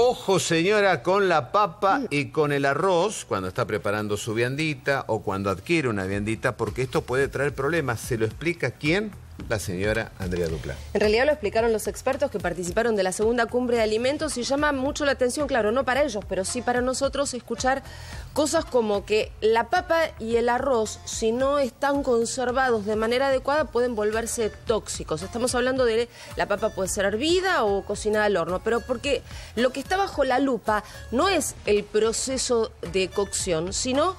Ojo, señora, con la papa y con el arroz, cuando está preparando su viandita o cuando adquiere una viandita, porque esto puede traer problemas. ¿Se lo explica quién? La señora Andrea Duplá. En realidad lo explicaron los expertos que participaron de la segunda cumbre de alimentos y llama mucho la atención, claro, no para ellos, pero sí para nosotros, escuchar cosas como que la papa y el arroz, si no están conservados de manera adecuada, pueden volverse tóxicos. Estamos hablando de la papa puede ser hervida o cocinada al horno, pero porque lo que está bajo la lupa no es el proceso de cocción, sino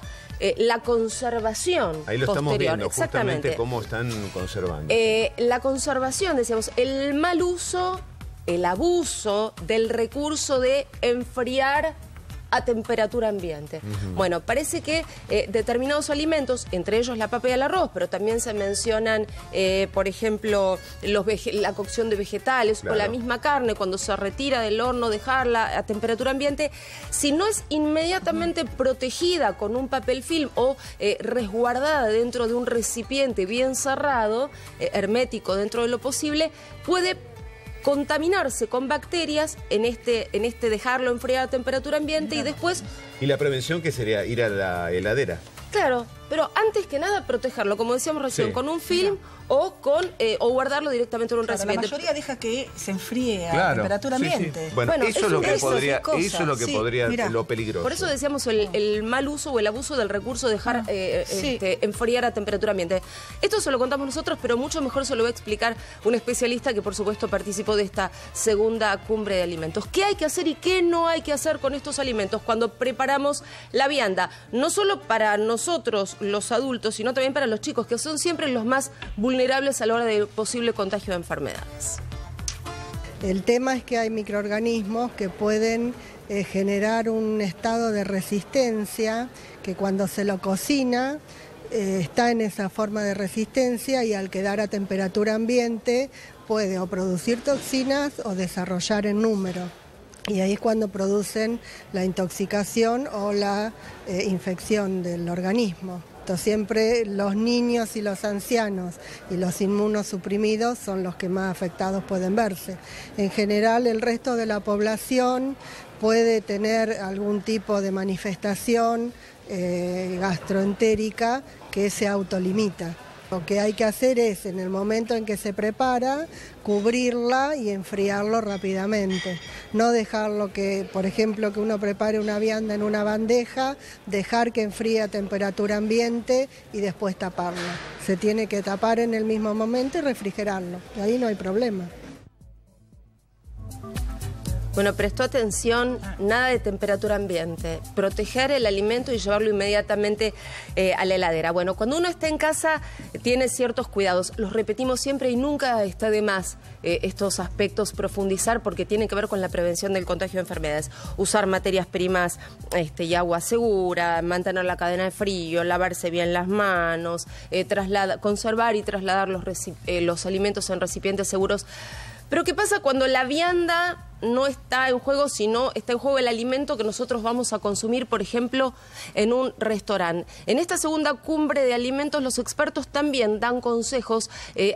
la conservación. Ahí lo posterior. estamos viendo, Exactamente. justamente cómo están conservando. La conservación, decíamos, el mal uso, el abuso del recurso de enfriar a temperatura ambiente. Bueno, parece que determinados alimentos, entre ellos la papa y el arroz, pero también se mencionan, por ejemplo, la cocción de vegetales, claro, o la misma carne, cuando se retira del horno, dejarla a temperatura ambiente, si no es inmediatamente protegida con un papel film o resguardada dentro de un recipiente bien cerrado, hermético dentro de lo posible, puede contaminarse con bacterias en este dejarlo enfriar a temperatura ambiente y después... ¿Y la prevención qué sería? Ir a la heladera. Claro, pero antes que nada protegerlo, como decíamos recién, sí, con un film o guardarlo directamente en un recipiente. La mayoría deja que se enfríe a temperatura ambiente. Sí. Bueno, eso es lo que podría, lo peligroso. Por eso decíamos el mal uso o el abuso del recurso de dejar enfriar a temperatura ambiente. Esto se lo contamos nosotros, pero mucho mejor se lo va a explicar un especialista que por supuesto participó de esta segunda cumbre de alimentos. ¿Qué hay que hacer y qué no hay que hacer con estos alimentos cuando preparamos la vianda? No solo para nosotros, los adultos, sino también para los chicos, que son siempre los más vulnerables a la hora de posible contagio de enfermedades. El tema es que hay microorganismos que pueden generar un estado de resistencia que cuando se lo cocina está en esa forma de resistencia y al quedar a temperatura ambiente puede o producir toxinas o desarrollar en número. Y ahí es cuando producen la intoxicación o la infección del organismo. Entonces, siempre los niños y los ancianos y los inmunosuprimidos son los que más afectados pueden verse. En general, el resto de la población puede tener algún tipo de manifestación gastroentérica que se autolimita. Lo que hay que hacer es, en el momento en que se prepara, cubrirla y enfriarlo rápidamente. No dejarlo que, por ejemplo, que uno prepare una vianda en una bandeja, dejar que enfríe a temperatura ambiente y después taparla. Se tiene que tapar en el mismo momento y refrigerarlo. Y ahí no hay problema. Bueno, prestó atención, nada de temperatura ambiente, proteger el alimento y llevarlo inmediatamente a la heladera. Bueno, cuando uno está en casa tiene ciertos cuidados, los repetimos siempre y nunca está de más estos aspectos profundizar porque tienen que ver con la prevención del contagio de enfermedades. Usar materias primas y agua segura, mantener la cadena de frío, lavarse bien las manos, conservar y trasladar los alimentos en recipientes seguros. Pero ¿qué pasa cuando la vianda no está en juego, sino está en juego el alimento que nosotros vamos a consumir, por ejemplo, en un restaurante? En esta segunda cumbre de alimentos, los expertos también dan consejos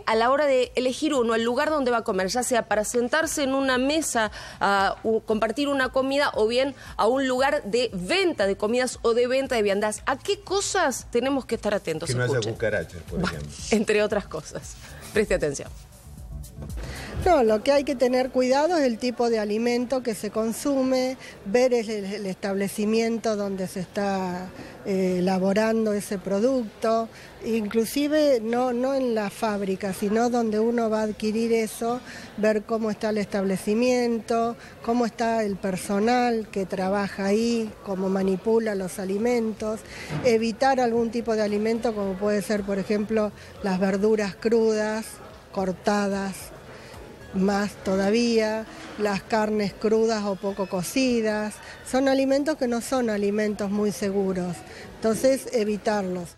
a la hora de elegir uno, el lugar donde va a comer, ya sea para sentarse en una mesa a compartir una comida o bien a un lugar de venta de comidas o de venta de viandas. ¿A qué cosas tenemos que estar atentos? Que no haya cucarachas, por ejemplo. Entre otras cosas. Preste atención. No, lo que hay que tener cuidado es el tipo de alimento que se consume, ver el establecimiento donde se está elaborando ese producto, inclusive no en la fábrica, sino donde uno va a adquirir eso, ver cómo está el establecimiento, cómo está el personal que trabaja ahí, cómo manipula los alimentos, evitar algún tipo de alimento como puede ser, por ejemplo, las verduras crudas, cortadas, más todavía, las carnes crudas o poco cocidas. Son alimentos que no son alimentos muy seguros, entonces evitarlos.